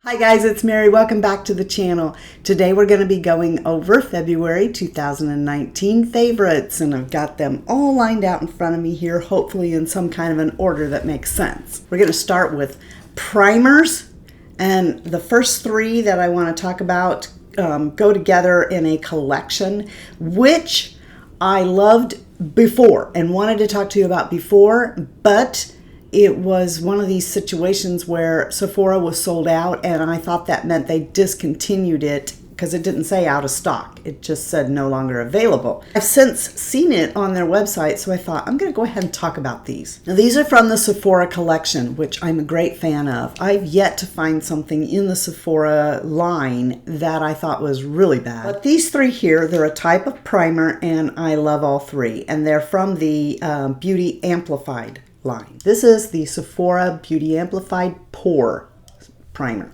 Hi guys, it's Mary. Welcome back to the channel. Today we're going to be going over February 2019 favorites, and I've got them all lined out in front of me here, hopefully in some kind of an order that makes sense. We're going to start with primers, and the first three that I want to talk about go together in a collection, which I loved before and wanted to talk to you about before, but it was one of these situations where Sephora was sold out, and I thought that meant they discontinued it because it didn't say out of stock. It just said no longer available. I've since seen it on their website, so I thought I'm going to go ahead and talk about these. Now, these are from the Sephora collection, which I'm a great fan of. I've yet to find something in the Sephora line that I thought was really bad. But these three here, they're a type of primer, and I love all three. And they're from the Beauty Amplified line. This is the Sephora Beauty Amplified Pore Primer.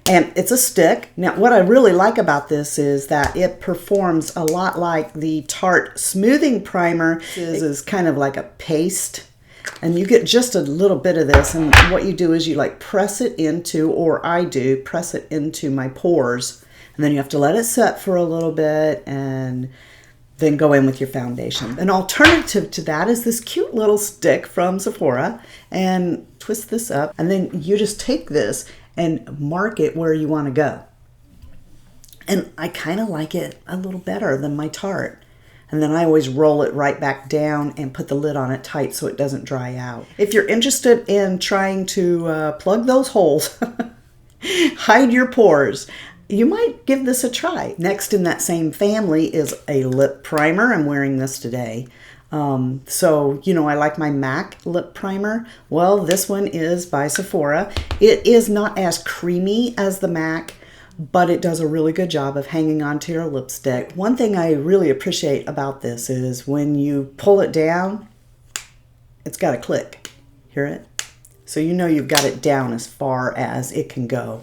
And it's a stick. Now, what I really like about this is that it performs a lot like the Tarte Smoothing Primer. This is kind of like a paste. And you get just a little bit of this. And what you do is you like press it into, or I do, press it into my pores. And then you have to let it set for a little bit and then go in with your foundation. An alternative to that is this cute little stick from Sephora, and twist this up, and then you just take this and mark it where you want to go. And I kind of like it a little better than my Tarte. And then I always roll it right back down and put the lid on it tight so it doesn't dry out. If you're interested in trying to plug those holes, hide your pores, you might give this a try. Next in that same family is a lip primer. I'm wearing this today. So, you know, I like my MAC lip primer. Well, this one is by Sephora. It is not as creamy as the MAC, but it does a really good job of hanging onto your lipstick. One thing I really appreciate about this is when you pull it down, it's got a click. Hear it? So you know you've got it down as far as it can go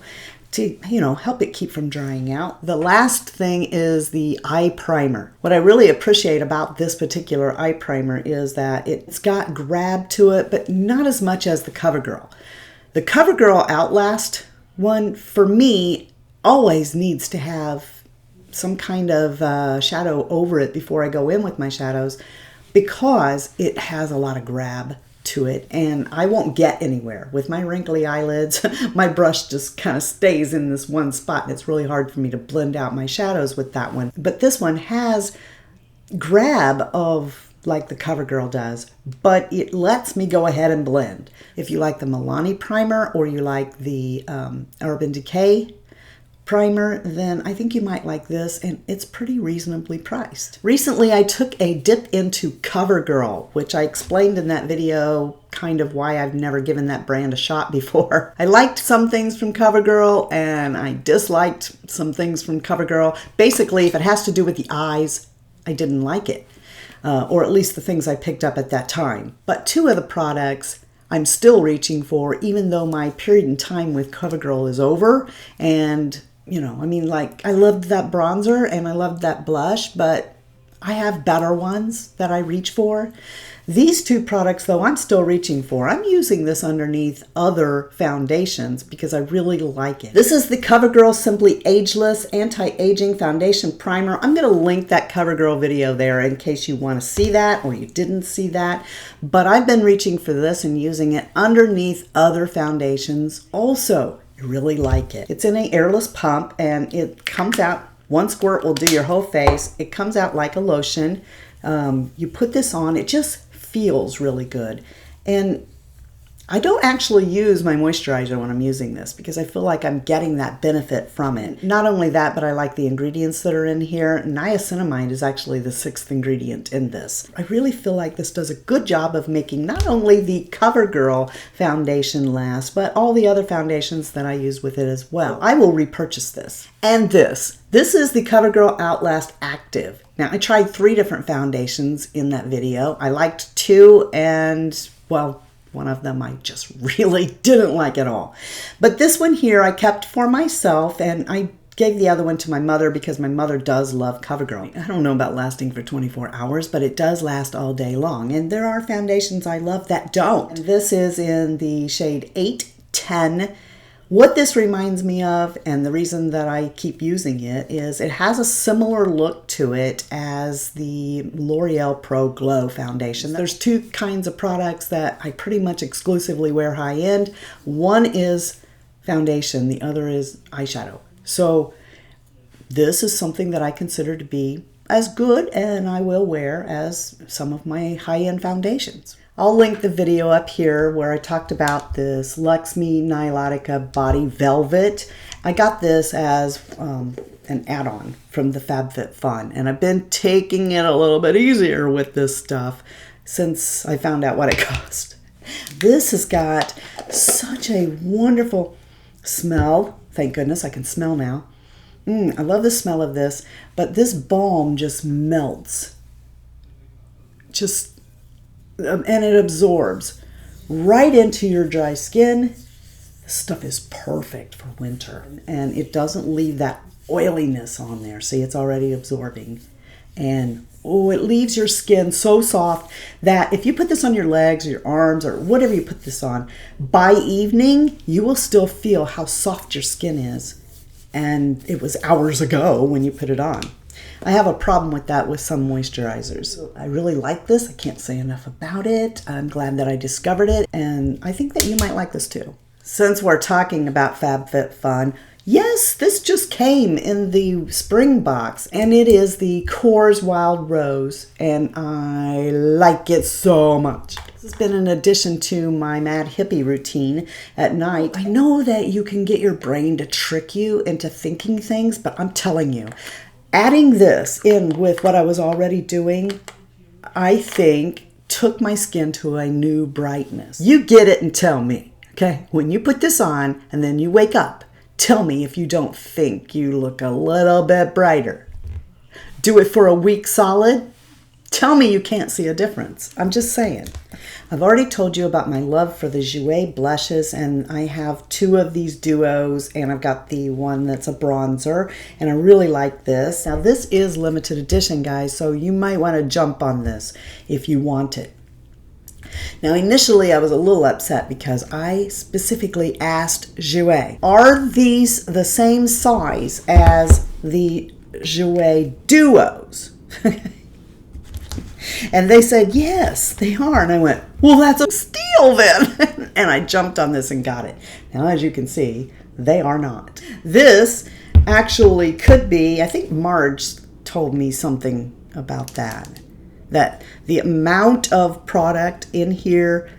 to, you know, help it keep from drying out. The last thing is the eye primer. What I really appreciate about this particular eye primer is that it's got grab to it, but not as much as the Covergirl. The Covergirl Outlast one, for me, always needs to have some kind of shadow over it before I go in with my shadows, because it has a lot of grab to it, and I won't get anywhere with my wrinkly eyelids. My brush just kind of stays in this one spot, and it's really hard for me to blend out my shadows with that one. But this one has grab of like the Covergirl does, but it lets me go ahead and blend. If you like the Milani primer, or you like the Urban Decay primer, then I think you might like this, and it's pretty reasonably priced. Recently, I took a dip into Covergirl, which I explained in that video kind of why I've never given that brand a shot before. I liked some things from Covergirl, and I disliked some things from Covergirl. Basically, if it has to do with the eyes, I didn't like it, or at least the things I picked up at that time. But two of the products I'm still reaching for, even though my period in time with Covergirl is over. And you know, I mean, like, I loved that bronzer and I loved that blush, but I have better ones that I reach for. These two products, though, I'm still reaching for. I'm using this underneath other foundations because I really like it. This is the Covergirl Simply Ageless Anti-Aging Foundation Primer. I'm going to link that Covergirl video there in case you want to see that or you didn't see that. But I've been reaching for this and using it underneath other foundations also. I really like it. It's in an airless pump, and it comes out, one squirt will do your whole face. It comes out like a lotion. You put this on, it just feels really good. And I don't actually use my moisturizer when I'm using this because I feel like I'm getting that benefit from it. Not only that, but I like the ingredients that are in here. Niacinamide is actually the 6th ingredient in this. I really feel like this does a good job of making not only the Covergirl foundation last, but all the other foundations that I use with it as well. I will repurchase this. And this is the Covergirl Outlast Active. Now, I tried 3 different foundations in that video. I liked 2, and, well, one of them I just really didn't like at all. But this one here I kept for myself, and I gave the other one to my mother because my mother does love Covergirl. I don't know about lasting for 24 hours, but it does last all day long. And there are foundations I love that don't. And this is in the shade 810 What this reminds me of, and the reason that I keep using it, is it has a similar look to it as the L'Oreal Pro Glow foundation. There's two kinds of products that I pretty much exclusively wear high-end. One is foundation, the other is eyeshadow. So this is something that I consider to be as good and I will wear as some of my high-end foundations. I'll link the video up here where I talked about this Luxme Nilotica Body Velvet. I got this as an add-on from the FabFitFun, and I've been taking it a little bit easier with this stuff since I found out what it cost. This has got such a wonderful smell. Thank goodness I can smell now. I love the smell of this, but this balm just melts. And it absorbs right into your dry skin. This stuff is perfect for winter, and it doesn't leave that oiliness on there. See, it's already absorbing, and it leaves your skin so soft that if you put this on your legs or your arms or whatever you put this on, by evening you will still feel how soft your skin is, and it was hours ago when you put it on. I have a problem with that with some moisturizers. I really like this. I can't say enough about it. I'm glad that I discovered it, and I think that you might like this too. Since we're talking about FabFitFun, yes, this just came in the spring box, and it is the Kors Wild Rose, and I like it so much. This has been an addition to my Mad Hippie routine at night. I know that you can get your brain to trick you into thinking things, but I'm telling you, adding this in with what I was already doing, I think took my skin to a new brightness. You get it and tell me, okay? When you put this on and then you wake up, tell me if you don't think you look a little bit brighter. Do it for a week solid. Tell me you can't see a difference. I'm just saying. I've already told you about my love for the Jouer blushes, and I have two of these duos, and I've got the one that's a bronzer, and I really like this. Now this is limited edition, guys, so you might want to jump on this if you want it. Now initially I was a little upset because I specifically asked Jouer, are these the same size as the Jouer duos? And they said, yes, they are. And I went, well, that's a steal then. And I jumped on this and got it. Now, as you can see, they are not. This actually could be, I think Marge told me something about that the amount of product in here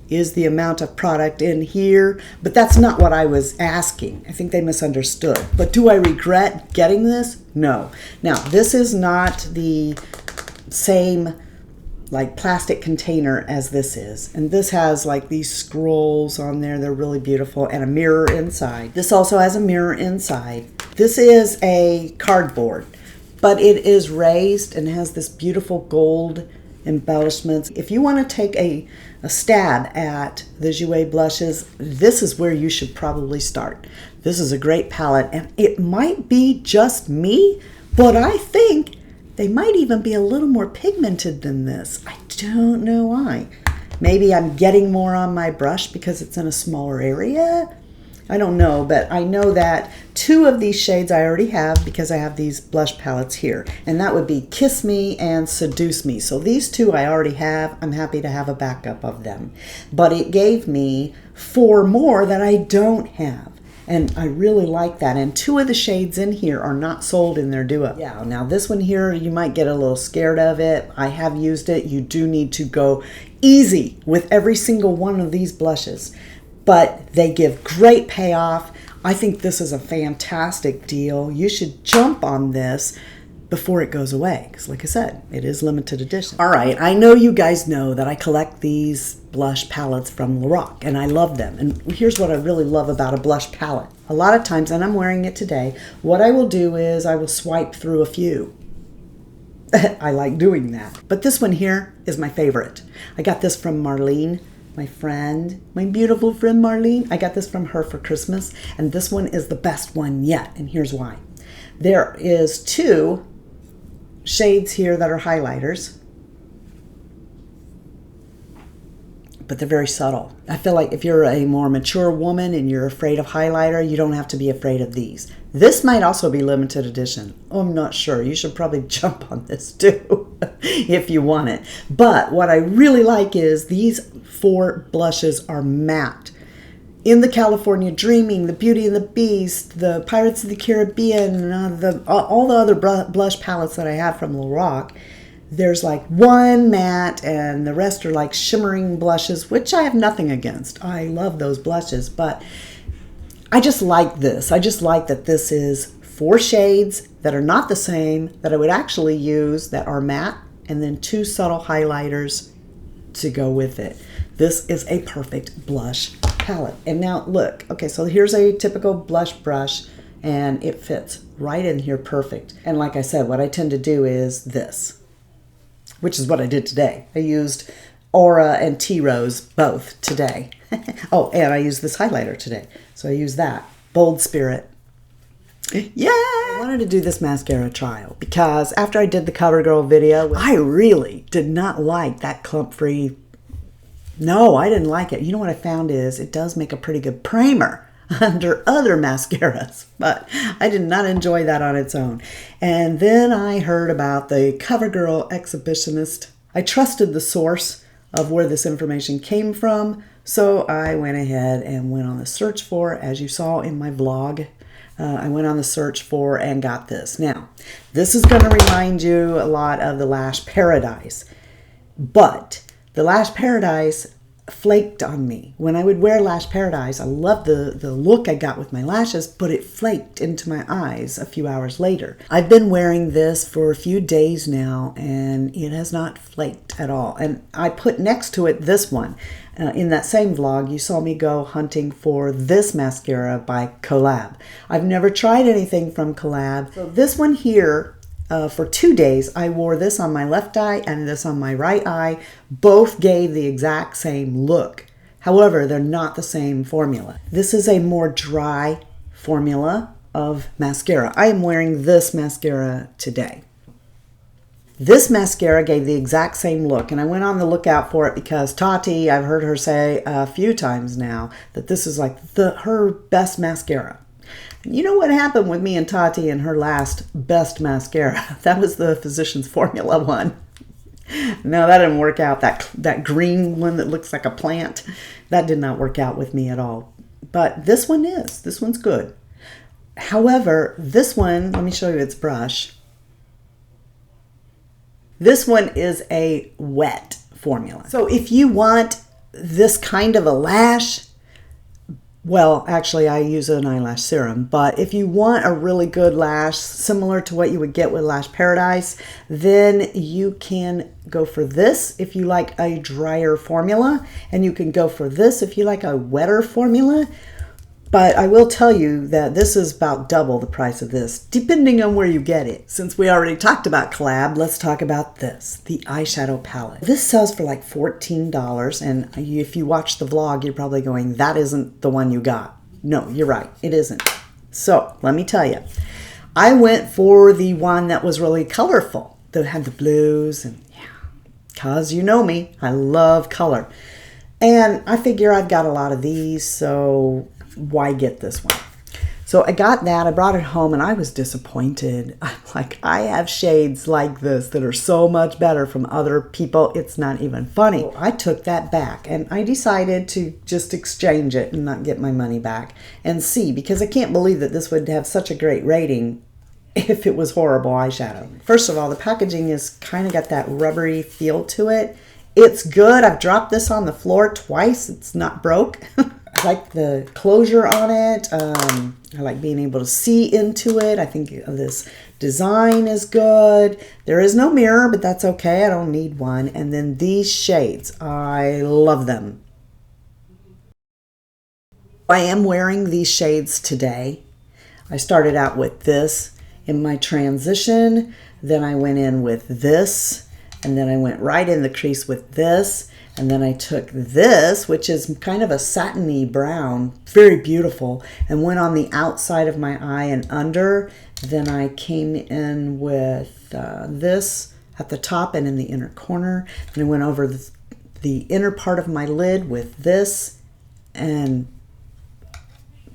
is the amount of product in here, but that's not what I was asking. I think they misunderstood. But do I regret getting this? No. Now, this is not the same like plastic container as this is, and this has like these scrolls on there. They're really beautiful, and a mirror inside. This also has a mirror inside. This is a cardboard, but it is raised and has this beautiful gold embellishments. If you want to take a stab at the Jouer blushes, this is where you should probably start. This is a great palette, and it might be just me, but I think they might even be a little more pigmented than this. I don't know why. Maybe I'm getting more on my brush because it's in a smaller area. I don't know, but I know that two of these shades I already have because I have these blush palettes here. And that would be Kiss Me and Seduce Me. So these two I already have. I'm happy to have a backup of them. But it gave me 4 more that I don't have. And I really like that. And 2 of the shades in here are not sold in their duo. Yeah, now this one here, you might get a little scared of it. I have used it. You do need to go easy with every single one of these blushes. But they give great payoff. I think this is a fantastic deal. You should jump on this before it goes away, because like I said, it is limited edition. All right, I know you guys know that I collect these blush palettes from Lorac, and I love them. And here's what I really love about a blush palette. A lot of times, and I'm wearing it today, what I will do is I will swipe through a few. I like doing that. But this one here is my favorite. I got this from Marlene, my friend, my beautiful friend Marlene. I got this from her for Christmas, and this one is the best one yet, and here's why. There is 2 shades here that are highlighters. but they're very subtle. I feel like if you're a more mature woman and you're afraid of highlighter, you don't have to be afraid of these. This might also be limited edition. Oh, I'm not sure. You should probably jump on this too if you want it. But what I really like is these 4 blushes are matte. In the California Dreaming, the Beauty and the Beast, the Pirates of the Caribbean, all the other blush palettes that I have from Lorac, there's like 1 matte and the rest are like shimmering blushes, which I have nothing against. I love those blushes, but I just like this. I just like that this is 4 shades that are not the same, that I would actually use, that are matte, and then 2 subtle highlighters to go with it. This is a perfect blush palette. And now look, okay, so here's a typical blush brush and it fits right in here perfect. And like I said, what I tend to do is this, which is what I did today. I used Aura and Tea Rose both today. Oh, and I used this highlighter today. So I used that. Bold Spirit. Yeah! I wanted to do this mascara trial because after I did the Covergirl video, I really did not like that clump-free. No, I didn't like it. You know what I found is it does make a pretty good primer under other mascaras, but I did not enjoy that on its own. And then I heard about the Covergirl Exhibitionist. I trusted the source of where this information came from, so I went ahead and went on the search for, as you saw in my vlog, I went on the search for and got this. Now, this is going to remind you a lot of the Lash Paradise, but the Lash Paradise flaked on me. When I would wear Lash Paradise, I loved the look I got with my lashes, but it flaked into my eyes a few hours later. I've been wearing this for a few days now, and it has not flaked at all. And I put next to it this one. In that same vlog, you saw me go hunting for this mascara by Collab. I've never tried anything from Collab. So this one here, for 2 days, I wore this on my left eye and this on my right eye. Both gave the exact same look. However, they're not the same formula. This is a more dry formula of mascara. I am wearing this mascara today. This mascara gave the exact same look, and I went on the lookout for it because Tati, I've heard her say a few times now that this is like her best mascara. You know what happened with me and Tati and her last best mascara? That was the Physicians Formula one. No, that didn't work out. That green one that looks like a plant, that did not work out with me at all. But this one is. This one's good. However, this one, let me show you its brush. This one is a wet formula. So if you want this kind of a lash, well, actually I use an eyelash serum, but if you want a really good lash similar to what you would get with Lash Paradise, then you can go for this if you like a drier formula, and you can go for this if you like a wetter formula. But I will tell you that this is about double the price of this, depending on where you get it. Since we already talked about Collab, let's talk about this, the eyeshadow palette. This sells for like $14, and if you watch the vlog, you're probably going, that isn't the one you got. No, you're right, it isn't. So, let me tell you. I went for the one that was really colorful, that had the blues, and yeah, because you know me, I love color. And I figure I've got a lot of these, so why get this one? So I got that, I brought it home, and I was disappointed. I'm like, I have shades like this that are so much better from other people, it's not even funny. So I took that back, and I decided to just exchange it and not get my money back and see, because I can't believe that this would have such a great rating if it was horrible eyeshadow. First of all, the packaging is kind of got that rubbery feel to it. It's good. I've dropped this on the floor twice. It's not broke. I like the closure on it. I like being able to see into it. I think this design is good. There is no mirror, but that's okay. I don't need one. And then these shades, I love them. I am wearing these shades today. I started out with this in my transition. Then I went in with this. And then I went right in the crease with this. And then I took this, which is kind of a satiny brown, very beautiful, and went on the outside of my eye and under. Then I came in with this at the top and in the inner corner. And I went over the inner part of my lid with this, and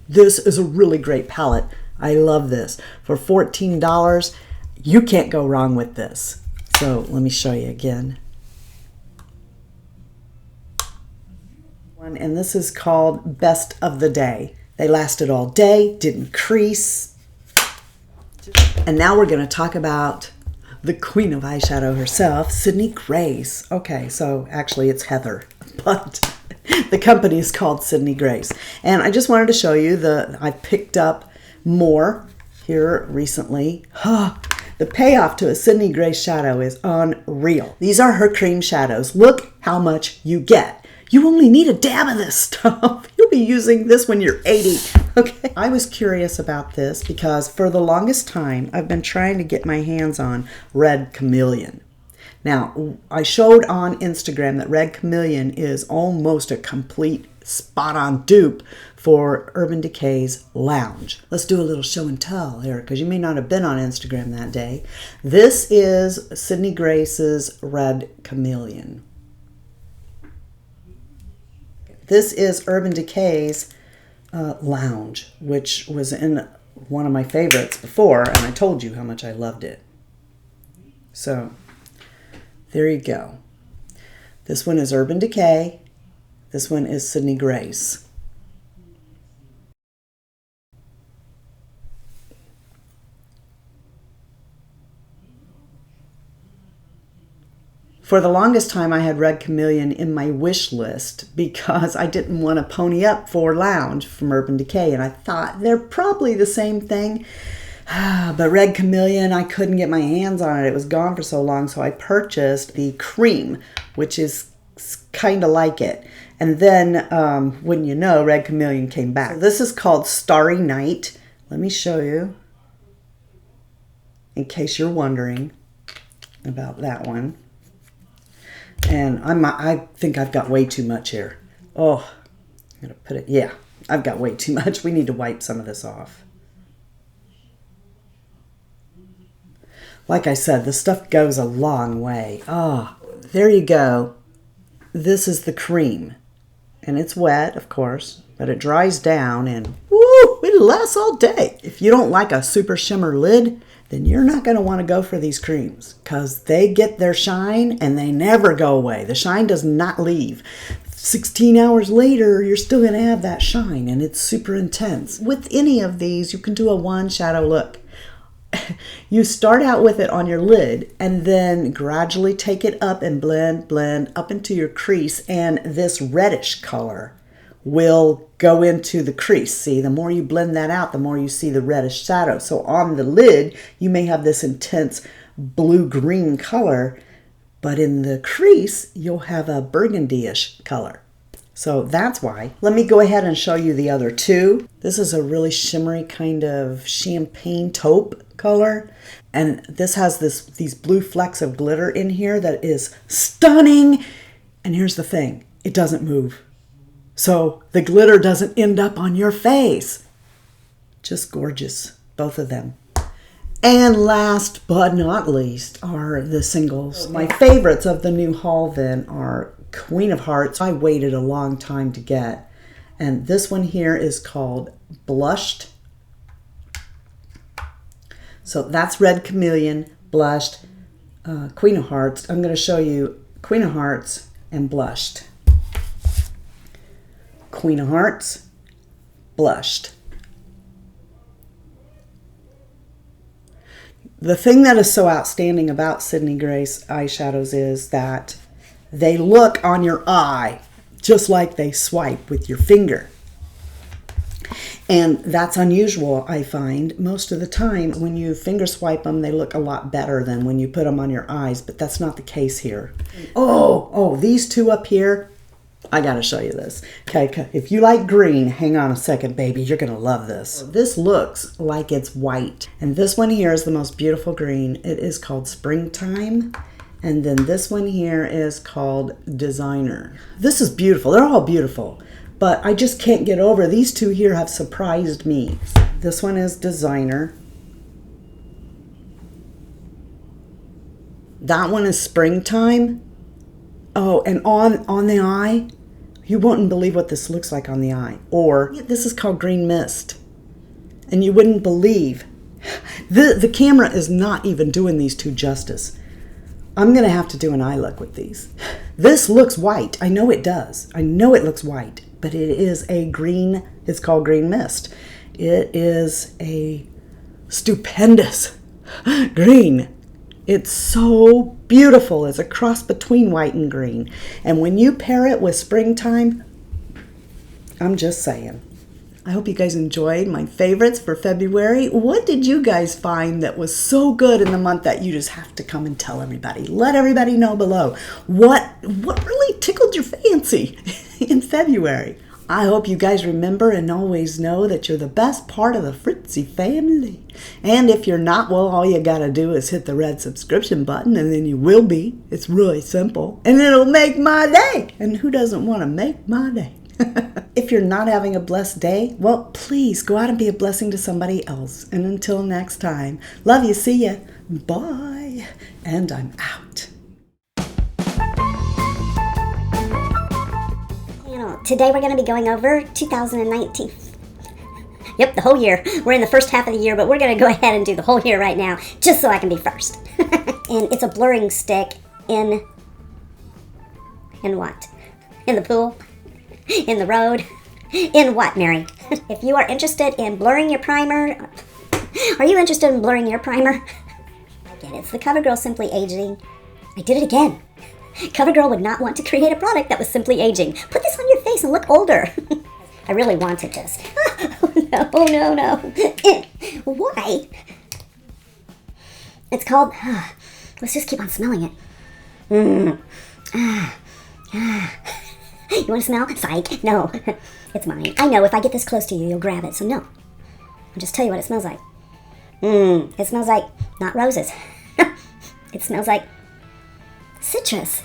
this is a really great palette. I love this. For $14, you can't go wrong with this. So let me show you again. And this is called Best of the Day. They lasted all day, didn't crease. And now we're going to talk about the queen of eyeshadow herself, Sydney Grace. Okay, so actually it's Heather, but the company is called Sydney Grace. And I just wanted to show you I picked up more here recently. The payoff to a Sydney Grace shadow is unreal. These are her cream shadows. Look how much you get. You only need a dab of this stuff. You'll be using this when you're 80. Okay. I was curious about this because for the longest time, I've been trying to get my hands on Red Chameleon. Now, I showed on Instagram that Red Chameleon is almost a complete spot-on dupe for Urban Decay's Lounge. Let's do a little show and tell here because you may not have been on Instagram that day. This is Sydney Grace's Red Chameleon. This is Urban Decay's Lounge, which was in one of my favorites before, and I told you how much I loved it. So, there you go. This one is Urban Decay. This one is Sydney Grace. For the longest time, I had Red Chameleon in my wish list because I didn't want to pony up for Lounge from Urban Decay, and I thought they're probably the same thing. But Red Chameleon, I couldn't get my hands on it. It was gone for so long, so I purchased the cream, which is kind of like it. And then, when you know, Red Chameleon came back. So this is called Starry Night. Let me show you, in case you're wondering about that one. And I think I've got way too much here. Oh, I'm going to put it, yeah, I've got way too much. We need to wipe some of this off. Like I said, the stuff goes a long way. Oh, there you go. This is the cream. And it's wet, of course, but it dries down and woo, it lasts all day. If you don't like a super shimmer lid, then you're not going to want to go for these creams because they get their shine and they never go away. The shine does not leave. 16 hours later, you're still going to have that shine and it's super intense. With any of these, you can do a one shadow look. You start out with it on your lid and then gradually take it up and blend up into your crease, and this reddish color will go into the crease. See, the more you blend that out, the more you see the reddish shadow. So on the lid, you may have this intense blue-green color, but in the crease, you'll have a burgundy-ish color. So that's why. Let me go ahead and show you the other two. This is a really shimmery kind of champagne taupe color. And this has these blue flecks of glitter in here that is stunning. And here's the thing, it doesn't move. So the glitter doesn't end up on your face. Just gorgeous, both of them. And last but not least are the singles. My favorites of the new haul then are Queen of Hearts. I waited a long time to get. And this one here is called Blushed. So that's Red Chameleon, Blushed, Queen of Hearts. I'm going to show you Queen of Hearts and Blushed. Queen of Hearts, Blushed. The thing that is so outstanding about Sydney Grace eyeshadows is that they look on your eye just like they swipe with your finger. And that's unusual, I find. Most of the time, when you finger swipe them, they look a lot better than when you put them on your eyes, but that's not the case here. Oh, these two up here, I gotta show you this. Okay, if you like green, hang on a second, baby. You're gonna love this. This looks like it's white. And this one here is the most beautiful green. It is called Springtime. And then this one here is called Designer. This is beautiful. They're all beautiful. But I just can't get over. These two here have surprised me. This one is Designer. That one is Springtime. Oh, and on the eye, you wouldn't believe what this looks like on the eye. Or this is called green mist. And you wouldn't believe. The camera is not even doing these two justice. I'm going to have to do an eye look with these. This looks white. I know it does. I know it looks white. But it is a green, it's called green mist. It is a stupendous green. It's so beautiful. It's a cross between white and green. And when you pair it with springtime, I'm just saying. I hope you guys enjoyed my favorites for February. What did you guys find that was so good in the month that you just have to come and tell everybody? Let everybody know below. What really tickled your fancy in February? I hope you guys remember and always know that you're the best part of the Fritzy family. And if you're not, well, all you gotta do is hit the red subscription button and then you will be. It's really simple. And it'll make my day. And who doesn't want to make my day? If you're not having a blessed day, well, please go out and be a blessing to somebody else. And until next time, love you, see ya, bye, and I'm out. Today we're going to be going over 2019. Yep, the whole year. We're in the first half of the year, but we're going to go ahead and do the whole year right now, just so I can be first. And it's a blurring stick in what? In the pool? In the road? In what, Mary? If you are interested in blurring your primer, are you interested in blurring your primer? Again, it's the Covergirl Simply Aging. I did it again. Covergirl would not want to create a product that was simply aging. Put this on your face and look older. I really wanted this. Oh, no. Why? It's called, let's just keep on smelling it. You want to smell? Psych. No. It's mine. I know if I get this close to you, you'll grab it, so no. I'll just tell you what it smells like. It smells like, not roses. It smells like citrus.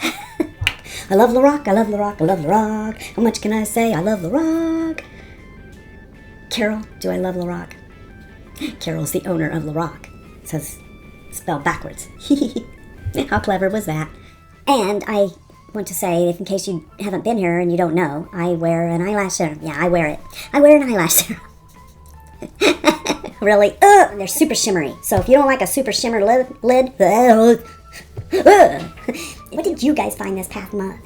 I love Lorac, I love Lorac, I love Lorac. How much can I say? I love Lorac. Carol, do I love Lorac? Carol's the owner of Lorac. It says, spelled backwards. How clever was that? And I want to say, if in case you haven't been here and you don't know, I wear an eyelash serum. Yeah, I wear it. I wear an eyelash serum. Really? They're super shimmery. So if you don't like a super shimmer lid, what did you guys find this past month?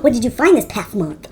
What did you find this past month?